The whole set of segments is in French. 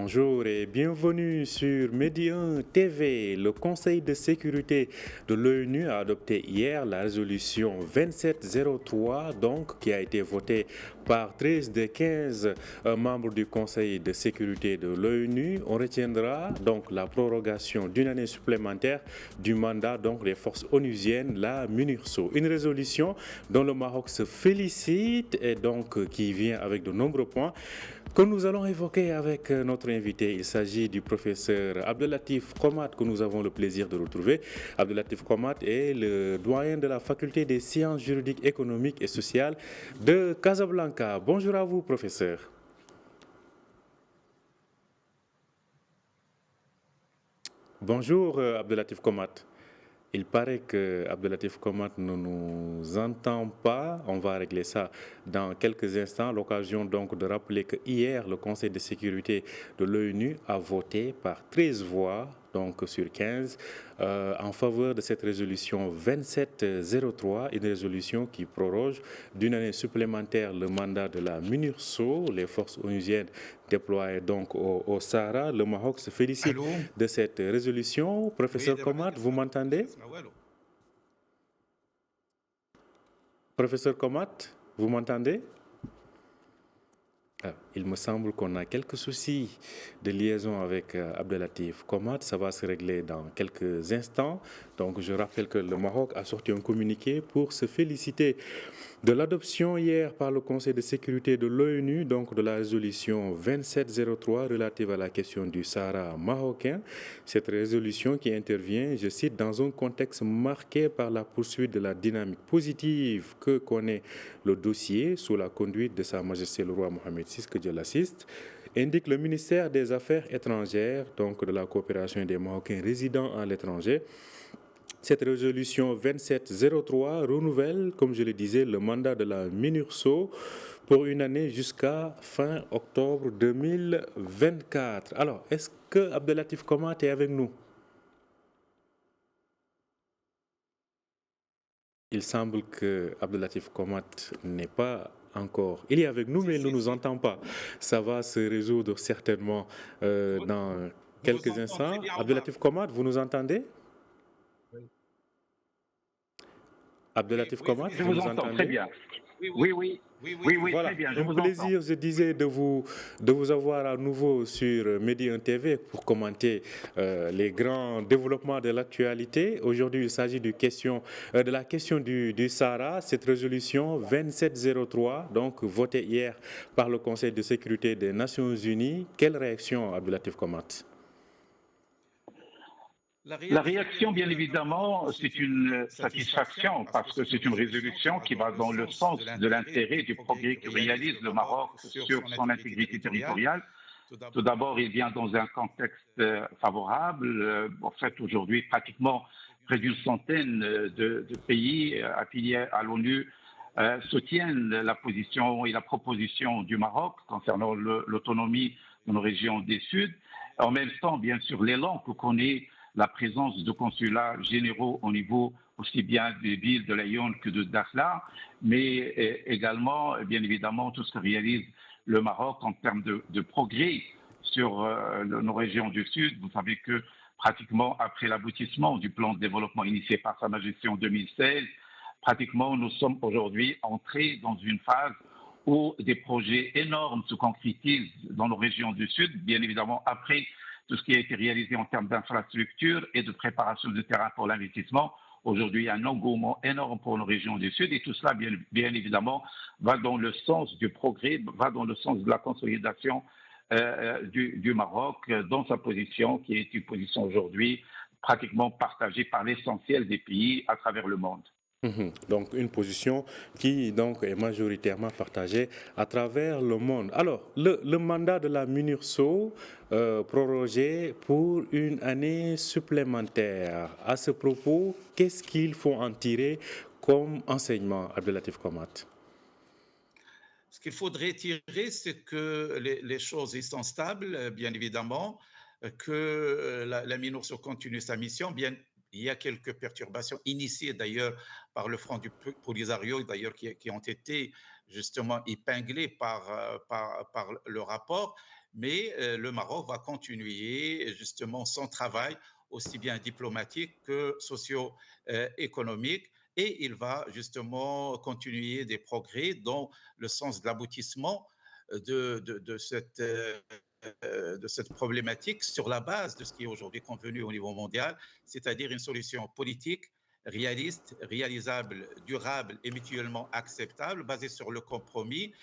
Bonjour et bienvenue sur Medi 1 TV. Le Conseil de sécurité de l'ONU a adopté hier la résolution 2703, donc, qui a été votée par 13 des 15 membres du Conseil de sécurité de l'ONU. On retiendra donc la prorogation d'une année supplémentaire du mandat donc, des forces onusiennes, la MINURSO. Une résolution dont le Maroc se félicite et donc qui vient avec de nombreux points que nous allons évoquer avec notre invité. Il s'agit du professeur Abdelatif Komat que nous avons le plaisir de retrouver. Abdelatif Komat est le doyen de la faculté des sciences juridiques, économiques et sociales de Casablanca. Bonjour à vous, professeur. Bonjour, Abdelatif Komat. Il paraît que Abdelatif Komat ne nous entend pas. On va régler ça dans quelques instants. L'occasion donc de rappeler que hier, le Conseil de sécurité de l'ONU a voté par 13 voix, donc sur 15, en faveur de cette résolution 2703, une résolution qui proroge d'une année supplémentaire le mandat de la MINURSO, les forces onusiennes déployées donc au Sahara. Le Maroc se félicite Allô? de cette résolution. Professeur Komat, vous m'entendez? Professeur Komat, vous m'entendez? Il me semble qu'on a quelques soucis de liaison avec Abdelatif Komat. Ça va se régler dans quelques instants. Donc, je rappelle que le Maroc a sorti un communiqué pour se féliciter de l'adoption hier par le Conseil de sécurité de l'ONU, donc de la résolution 2703 relative à la question du Sahara marocain. Cette résolution qui intervient, je cite, dans un contexte marqué par la poursuite de la dynamique positive que connaît le dossier sous la conduite de Sa Majesté le roi Mohamed VI, que Dieu l'assiste, indique le ministère des Affaires étrangères, donc de la coopération des Marocains résidant à l'étranger. Cette résolution 2703 renouvelle, comme je le disais, le mandat de la MINURSO pour une année jusqu'à fin octobre 2024. Alors, est-ce que Abdelatif Komat est avec nous? Il semble que Abdelatif Komat n'est pas encore. Il est avec nous, mais il ne nous entend pas. Ça va se résoudre certainement dans quelques instants. Abdelatif Komat, vous nous entendez? Abdelatif Komat, Je vous vous nous entends entendez? très bien. Oui, Voilà, très bien, je un vous entends. plaisir, je disais, de vous avoir à nouveau sur Medi 1 TV pour commenter les grands développements de l'actualité. Aujourd'hui, il s'agit de la question du Sahara, cette résolution 2703, donc votée hier par le Conseil de sécurité des Nations Unies. Quelle réaction, Abdelatif Komat? La réaction, bien évidemment, c'est une satisfaction parce que c'est une résolution qui va dans le sens de l'intérêt du progrès que réalise le Maroc sur son intégrité territoriale. Tout d'abord, il vient dans un contexte favorable. En fait, aujourd'hui, pratiquement près d'une centaine de pays affiliés à l'ONU soutiennent la position et la proposition du Maroc concernant l'autonomie de nos régions du Sud. En même temps, bien sûr, l'élan que connaît la présence de consulats généraux au niveau aussi bien des villes de Lyon que de Dakhla, mais également, bien évidemment, tout ce que réalise le Maroc en termes de progrès sur nos régions du Sud. Vous savez que pratiquement après l'aboutissement du plan de développement initié par Sa Majesté en 2016, pratiquement nous sommes aujourd'hui entrés dans une phase où des projets énormes se concrétisent dans nos régions du Sud, bien évidemment après tout ce qui a été réalisé en termes d'infrastructures et de préparation de terrain pour l'investissement. Aujourd'hui, il y a un engouement énorme pour nos régions du Sud et tout cela, bien évidemment, va dans le sens du progrès, va dans le sens de la consolidation du Maroc dans sa position, qui est une position aujourd'hui pratiquement partagée par l'essentiel des pays à travers le monde. Donc une position qui donc est majoritairement partagée à travers le monde. Alors, le mandat de la MINURSO prorogé pour une année supplémentaire. À ce propos, qu'est-ce qu'il faut en tirer comme enseignement, Abdelatif Komat? Ce qu'il faudrait tirer, c'est que les choses sont stables, bien évidemment, que la MINURSO continue sa mission. Bien, il y a quelques perturbations initiées d'ailleurs par le Front du Polisario, d'ailleurs qui ont été justement épinglées par le rapport. mais le Maroc va continuer justement son travail, aussi bien diplomatique que socio-économique, et il va justement continuer des progrès dans le sens de l'aboutissement de cette problématique sur la base de ce qui est aujourd'hui convenu au niveau mondial, c'est-à-dire une solution politique réaliste, réalisable, durable et mutuellement acceptable, basée sur le compromis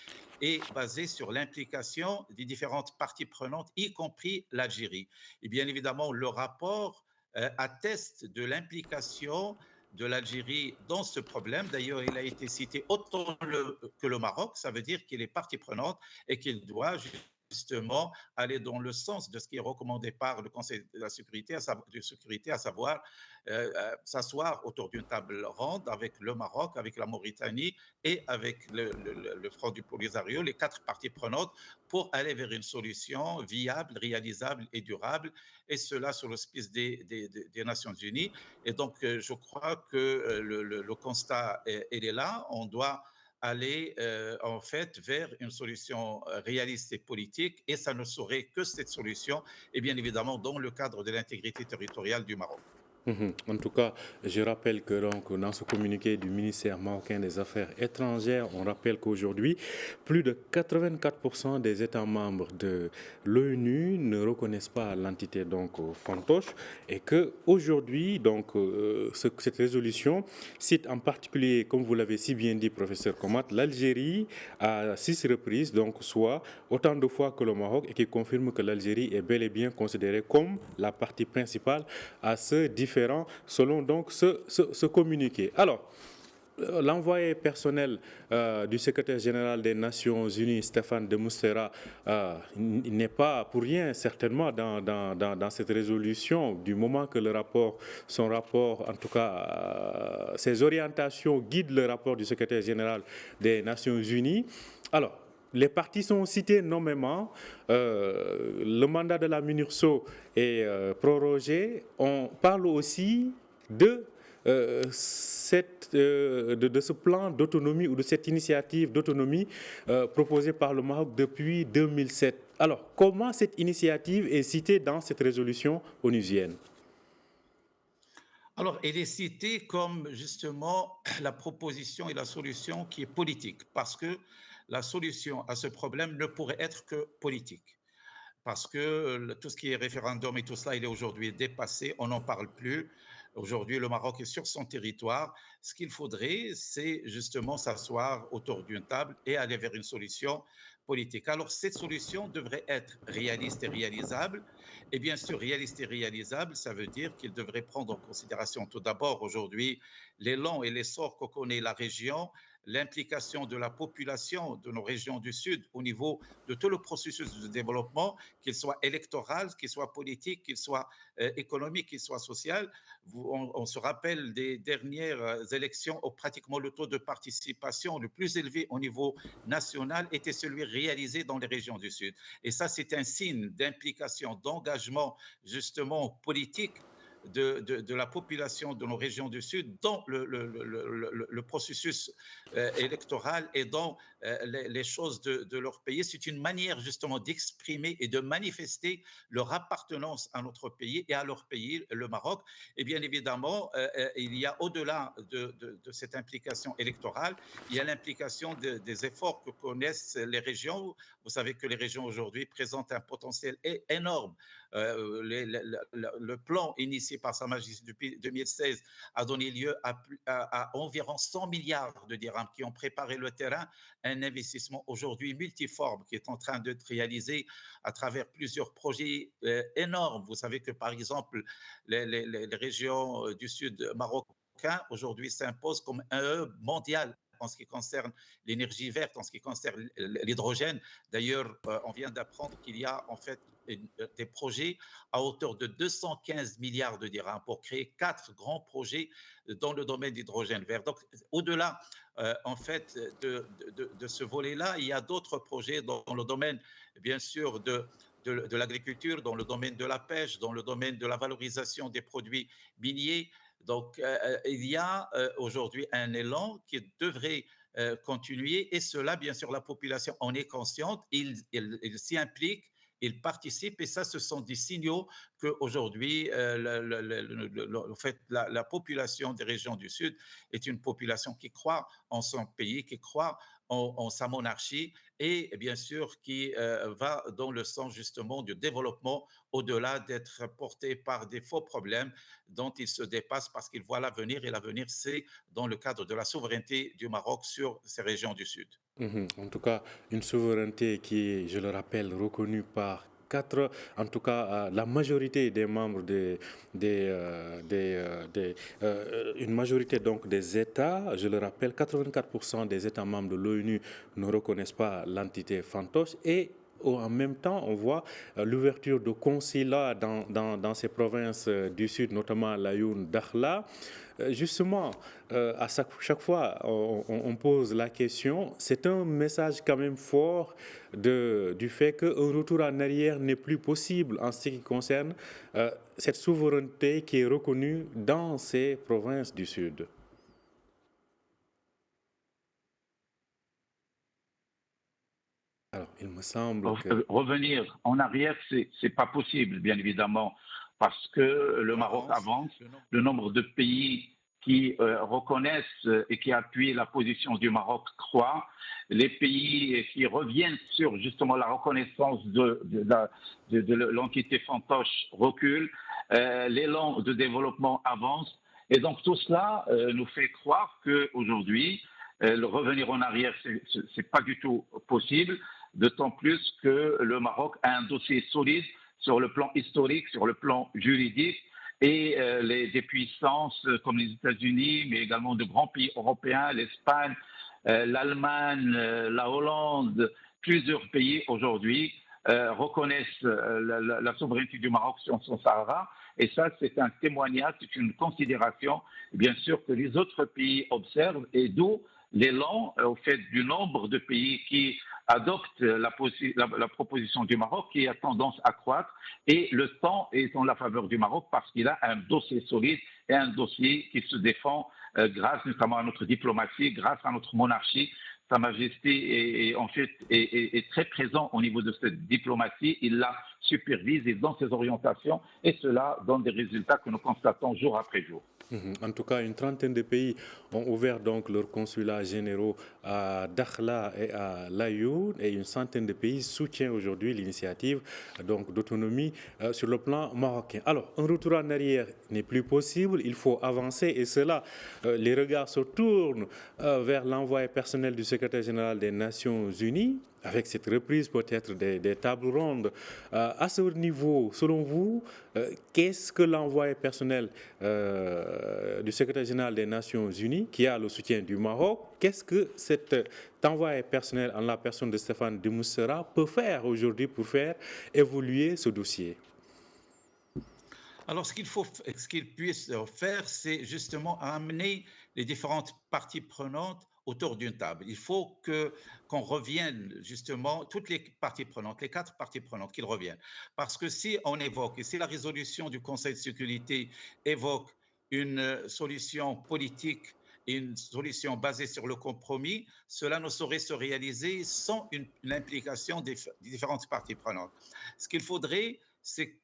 et basée sur l'implication des différentes parties prenantes, y compris l'Algérie. Et bien évidemment, le rapport atteste de l'implication de l'Algérie dans ce problème. D'ailleurs, il a été cité autant que le Maroc, ça veut dire qu'il est partie prenante et qu'il doit justement aller dans le sens de ce qui est recommandé par le Conseil de la sécurité, à savoir s'asseoir autour d'une table ronde avec le Maroc, avec la Mauritanie et avec le Front du Polisario, les 4 parties prenantes, pour aller vers une solution viable, réalisable et durable, et cela sur l'auspice des Nations Unies. Et donc, je crois que le constat, il est là. On doit aller en fait vers une solution réaliste et politique, et ça ne saurait que cette solution, et bien évidemment dans le cadre de l'intégrité territoriale du Maroc. En tout cas, je rappelle que donc, dans ce communiqué du ministère marocain des Affaires étrangères, on rappelle qu'aujourd'hui, plus de 84% des États membres de l'ONU ne reconnaissent pas l'entité donc fantoche, et que aujourd'hui, donc cette résolution cite en particulier, comme vous l'avez si bien dit, professeur Komat, l'Algérie à 6 reprises, donc soit autant de fois que le Maroc, et qui confirme que l'Algérie est bel et bien considérée comme la partie principale à ce différent selon donc ce communiqué. Alors, l'envoyé personnel du secrétaire général des Nations Unies, Stéphane de Mistura, n'est pas pour rien certainement dans cette résolution, du moment que son rapport, en tout cas ses orientations guident le rapport du secrétaire général des Nations Unies. Alors, les partis sont cités nommément. Le mandat de la MINURSO est prorogé. On parle aussi de ce plan d'autonomie ou de cette initiative d'autonomie proposée par le Maroc depuis 2007. Alors, comment cette initiative est citée dans cette résolution onusienne? Alors, elle est citée comme justement la proposition et la solution qui est politique, parce que la solution à ce problème ne pourrait être que politique. Parce que tout ce qui est référendum et tout cela, il est aujourd'hui dépassé, on n'en parle plus. Aujourd'hui, le Maroc est sur son territoire. Ce qu'il faudrait, c'est justement s'asseoir autour d'une table et aller vers une solution politique. Alors, cette solution devrait être réaliste et réalisable. Et bien sûr, réaliste et réalisable, ça veut dire qu'il devrait prendre en considération tout d'abord aujourd'hui l'élan et l'essor que connaît la région, l'implication de la population de nos régions du Sud au niveau de tout le processus de développement, qu'il soit électoral, qu'il soit politique, qu'il soit économique, qu'il soit social. On se rappelle des dernières élections où pratiquement le taux de participation le plus élevé au niveau national était celui réalisé dans les régions du Sud. Et ça, c'est un signe d'implication, d'engagement justement politique de la population de nos régions du Sud dans le processus électoral et dans les choses de leur pays. C'est une manière justement d'exprimer et de manifester leur appartenance à notre pays et à leur pays, le Maroc. Et bien évidemment, il y a au-delà de cette implication électorale, il y a l'implication des efforts que connaissent les régions. Vous savez que les régions aujourd'hui présentent un potentiel énorme. Le plan initié par Sa Majesté depuis 2016 a donné lieu à environ 100 milliards de dirhams qui ont préparé le terrain, un investissement aujourd'hui multiforme qui est en train d'être réalisé à travers plusieurs projets énormes. Vous savez que par exemple, les régions du sud marocain aujourd'hui s'imposent comme un hub mondial en ce qui concerne l'énergie verte, en ce qui concerne l'hydrogène. D'ailleurs, on vient d'apprendre qu'il y a en fait des projets à hauteur de 215 milliards de dirhams pour créer 4 grands projets dans le domaine d'hydrogène vert. Donc, au-delà, en fait, de ce volet-là, il y a d'autres projets dans le domaine, bien sûr, de l'agriculture, dans le domaine de la pêche, dans le domaine de la valorisation des produits miniers. Donc, il y a aujourd'hui un élan qui devrait continuer, et cela, bien sûr, la population en est consciente, il s'y implique, ils participent et ça, ce sont des signaux qu'aujourd'hui, en fait, la population des régions du Sud est une population qui croit en son pays, qui croit en sa monarchie et bien sûr qui va dans le sens justement du développement au-delà d'être porté par des faux problèmes dont il se dépasse parce qu'il voit l'avenir et l'avenir c'est dans le cadre de la souveraineté du Maroc sur ces régions du Sud. En tout cas, une souveraineté qui est, je le rappelle, reconnue par quatre, en tout cas la majorité des membres une majorité donc des États, je le rappelle, 84% des États membres de l'ONU ne reconnaissent pas l'entité fantoche et en même temps, on voit l'ouverture de consulats dans ces provinces du Sud, notamment Laayoune, Dakhla. Justement, à chaque fois, on pose la question, c'est un message quand même fort du fait qu'un retour en arrière n'est plus possible en ce qui concerne cette souveraineté qui est reconnue dans ces provinces du Sud. Alors, il me semble que... Revenir en arrière, c'est pas possible, bien évidemment, parce que le Maroc avance, le nombre de pays qui reconnaissent et qui appuient la position du Maroc croît, les pays qui reviennent sur justement la reconnaissance de l'entité fantoche reculent, l'élan de développement avance, et donc tout cela nous fait croire qu'aujourd'hui, le revenir en arrière, c'est pas du tout possible. D'autant plus que le Maroc a un dossier solide sur le plan historique, sur le plan juridique, et des puissances comme les États-Unis, mais également de grands pays européens, l'Espagne, l'Allemagne, la Hollande, plusieurs pays aujourd'hui reconnaissent la souveraineté du Maroc sur son Sahara. Et ça, c'est un témoignage, c'est une considération, bien sûr, que les autres pays observent, et d'où l'élan au fait du nombre de pays qui adoptent la proposition du Maroc qui a tendance à croître et le temps est en la faveur du Maroc parce qu'il a un dossier solide et un dossier qui se défend grâce notamment à notre diplomatie, grâce à notre monarchie. Sa Majesté est très présent au niveau de cette diplomatie. Il la supervise et dans ses orientations et cela donne des résultats que nous constatons jour après jour. En tout cas, une trentaine de pays ont ouvert donc leurs consulats généraux à Dakhla et à Laayoune et une centaine de pays soutiennent aujourd'hui l'initiative donc d'autonomie sur le plan marocain. Alors, un retour en arrière n'est plus possible, il faut avancer et cela, les regards se tournent vers l'envoyé personnel du secrétaire général des Nations Unies avec cette reprise peut-être des tables rondes. À ce niveau, selon vous, qu'est-ce que l'envoyé personnel du secrétaire général des Nations Unies, qui a le soutien du Maroc, qu'est-ce que cet envoyé personnel en la personne de Stéphane de Mistura peut faire aujourd'hui pour faire évoluer ce dossier? Alors, ce qu'il puisse faire, c'est justement amener les différentes parties prenantes autour d'une table. Il faut qu'on revienne justement, toutes les parties prenantes, les 4 parties prenantes, qu'ils reviennent. Parce que si on évoque, et si la résolution du Conseil de sécurité évoque une solution politique et une solution basée sur le compromis, cela ne saurait se réaliser sans l'implication des différentes parties prenantes. Ce qu'il faudrait, c'est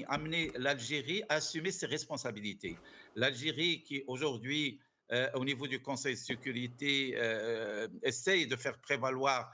amener l'Algérie à assumer ses responsabilités. L'Algérie qui aujourd'hui, au niveau du Conseil de sécurité, essaye de faire prévaloir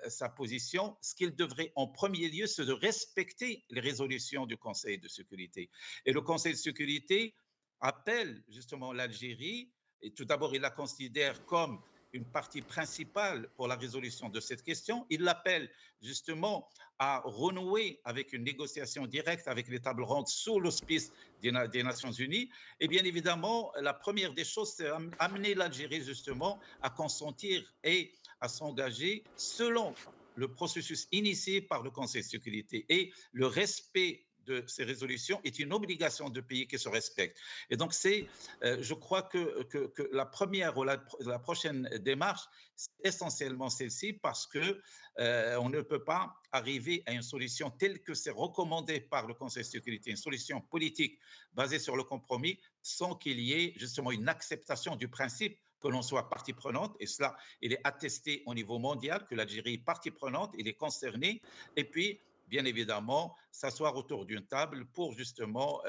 sa position, ce qu'il devrait en premier lieu, c'est de respecter les résolutions du Conseil de sécurité. Et le Conseil de sécurité appelle justement l'Algérie, et tout d'abord il la considère comme une partie principale pour la résolution de cette question. Il l'appelle justement à renouer avec une négociation directe avec les tables rondes sous l'auspice des Nations Unies. Et bien évidemment, la première des choses, c'est amener l'Algérie justement à consentir et à s'engager selon le processus initié par le Conseil de sécurité. Et le respect de ces résolutions est une obligation de pays qui se respectent. Et donc, je crois que la première ou la prochaine démarche, c'est essentiellement celle-ci parce qu'on ne peut pas arriver à une solution telle que c'est recommandé par le Conseil de sécurité, une solution politique basée sur le compromis, sans qu'il y ait justement une acceptation du principe que l'on soit partie prenante, et cela, il est attesté au niveau mondial que l'Algérie est partie prenante, il est concerné, et puis bien évidemment, s'asseoir autour d'une table pour justement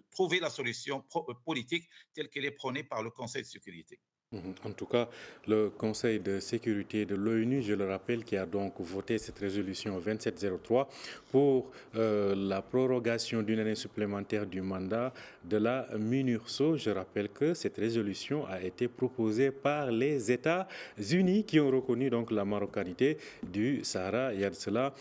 trouver la solution politique telle qu'elle est prônée par le Conseil de sécurité. En tout cas, le Conseil de sécurité de l'ONU, je le rappelle, qui a donc voté cette résolution 2703 pour la prorogation d'une année supplémentaire du mandat de la MINURSO. Je rappelle que cette résolution a été proposée par les États-Unis qui ont reconnu donc la marocanité du Sahara il y a de cela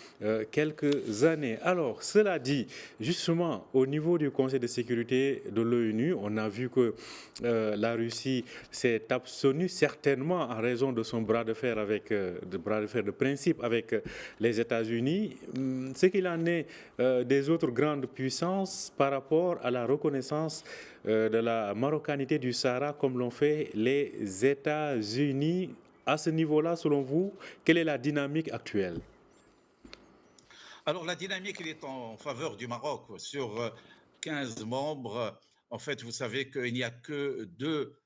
quelques années. Alors, cela dit, justement, au niveau du Conseil de sécurité de l'ONU, on a vu que la Russie s'est abstenue certainement en raison de son bras de fer de principe avec les États-Unis. Ce qu'il en est des autres grandes puissances par rapport à la reconnaissance de la marocanité du Sahara comme l'ont fait les États-Unis. À ce niveau-là, selon vous, quelle est la dynamique actuelle? Alors la dynamique elle est en faveur du Maroc. Sur 15 membres, en fait, vous savez qu'il n'y a que 2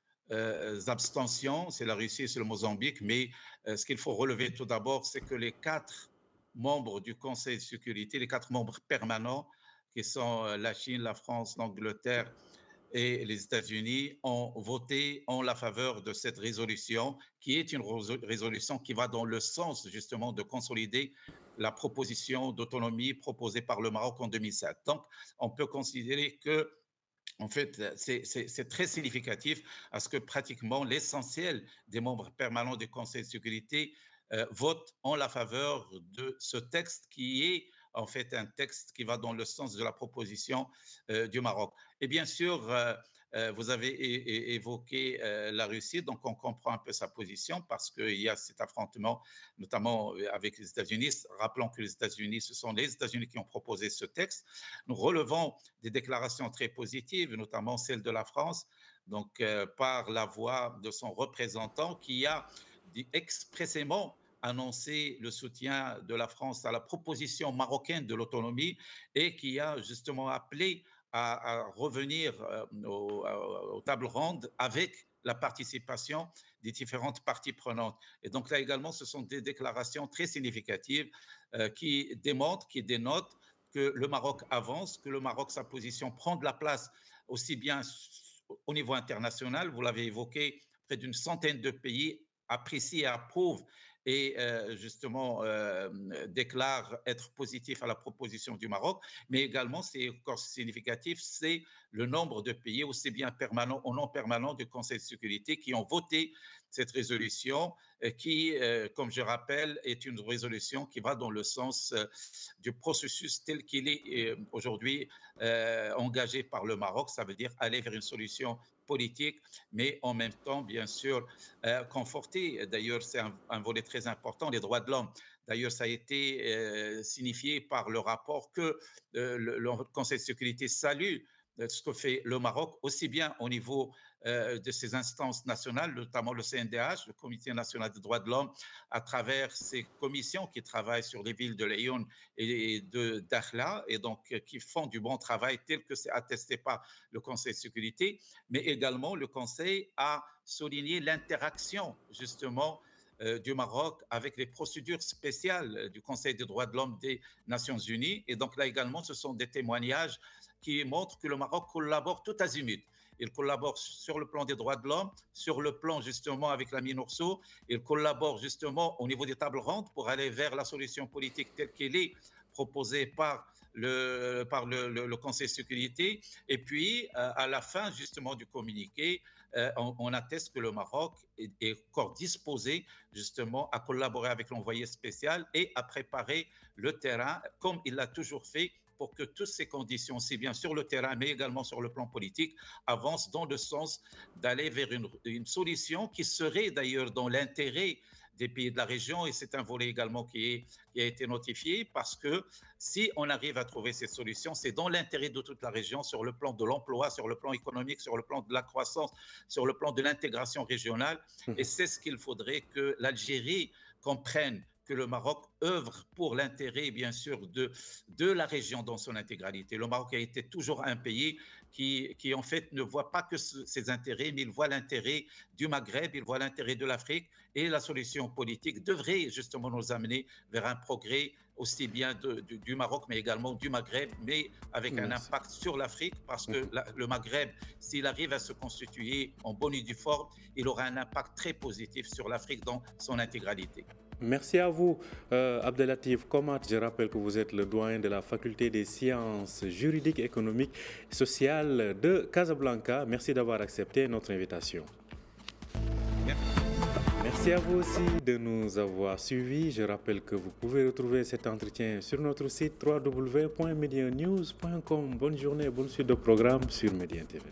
abstentions, c'est la Russie et c'est le Mozambique, mais ce qu'il faut relever tout d'abord, c'est que les 4 membres du Conseil de sécurité, les 4 membres permanents, qui sont la Chine, la France, l'Angleterre et les États-Unis, ont voté en la faveur de cette résolution, qui est une résolution qui va dans le sens justement de consolider la proposition d'autonomie proposée par le Maroc en 2007. Donc, on peut considérer que en fait, c'est très significatif à ce que pratiquement l'essentiel des membres permanents du Conseil de sécurité votent en la faveur de ce texte qui est en fait un texte qui va dans le sens de la proposition du Maroc. Et bien sûr, vous avez évoqué la Russie, donc on comprend un peu sa position parce qu'il y a cet affrontement, notamment avec les États-Unis. Rappelons que les États-Unis, ce sont les États-Unis qui ont proposé ce texte. Nous relevons des déclarations très positives, notamment celle de la France, donc par la voix de son représentant qui a dit expressément annoncé le soutien de la France à la proposition marocaine de l'autonomie et qui a justement appelé à revenir aux tables rondes avec la participation des différentes parties prenantes. Et donc là également, ce sont des déclarations très significatives qui démontrent, qui dénotent que le Maroc avance, que le Maroc, sa position prend de la place aussi bien au niveau international, vous l'avez évoqué, près d'une centaine de pays apprécient et approuvent et justement déclare être positif à la proposition du Maroc, mais également, c'est encore significatif, c'est le nombre de pays, aussi bien permanents ou non permanents du Conseil de sécurité, qui ont voté cette résolution qui, comme je rappelle, est une résolution qui va dans le sens du processus tel qu'il est aujourd'hui engagé par le Maroc, ça veut dire aller vers une solution politique, mais en même temps, bien sûr, conforter. D'ailleurs, c'est un volet très important, les droits de l'homme. D'ailleurs, ça a été signifié par le rapport que le Conseil de sécurité salue ce que fait le Maroc, aussi bien au niveau de ses instances nationales, notamment le CNDH, le Comité national des droits de l'homme, à travers ses commissions qui travaillent sur les villes de Lyon et de Dakhla, et donc qui font du bon travail tel que c'est attesté par le Conseil de sécurité, mais également le Conseil a souligné l'interaction justement du Maroc avec les procédures spéciales du Conseil des droits de l'homme des Nations Unies. Et donc là également, ce sont des témoignages qui montrent que le Maroc collabore tout azimut. Il collabore sur le plan des droits de l'homme, sur le plan justement avec la MINURSO, il collabore justement au niveau des tables rondes pour aller vers la solution politique telle qu'elle est proposée par le Conseil de sécurité. Et puis, à la fin justement du communiqué, on atteste que le Maroc est encore disposé justement à collaborer avec l'envoyé spécial et à préparer le terrain comme il l'a toujours fait pour que toutes ces conditions, aussi bien sur le terrain, mais également sur le plan politique, avancent dans le sens d'aller vers une solution qui serait d'ailleurs dans l'intérêt des pays de la région, et c'est un volet également qui a été notifié, parce que si on arrive à trouver cette solution, c'est dans l'intérêt de toute la région sur le plan de l'emploi, sur le plan économique, sur le plan de la croissance, sur le plan de l'intégration régionale, et c'est ce qu'il faudrait que l'Algérie comprenne, que le Maroc œuvre pour l'intérêt, bien sûr, de la région dans son intégralité. Le Maroc a été toujours un pays qui en fait, ne voit pas que ses intérêts, mais il voit l'intérêt du Maghreb, il voit l'intérêt de l'Afrique, et la solution politique devrait justement nous amener vers un progrès aussi bien du Maroc, mais également du Maghreb, mais avec un impact sur l'Afrique, parce que le Maghreb, s'il arrive à se constituer en bonne et due forme, il aura un impact très positif sur l'Afrique dans son intégralité. Merci à vous, Abdelatif Komat. Je rappelle que vous êtes le doyen de la faculté des sciences juridiques, économiques et sociales de Casablanca. Merci d'avoir accepté notre invitation. Merci à vous aussi de nous avoir suivis. Je rappelle que vous pouvez retrouver cet entretien sur notre site www.medianews.com. Bonne journée, bonne suite de programme sur Média TV.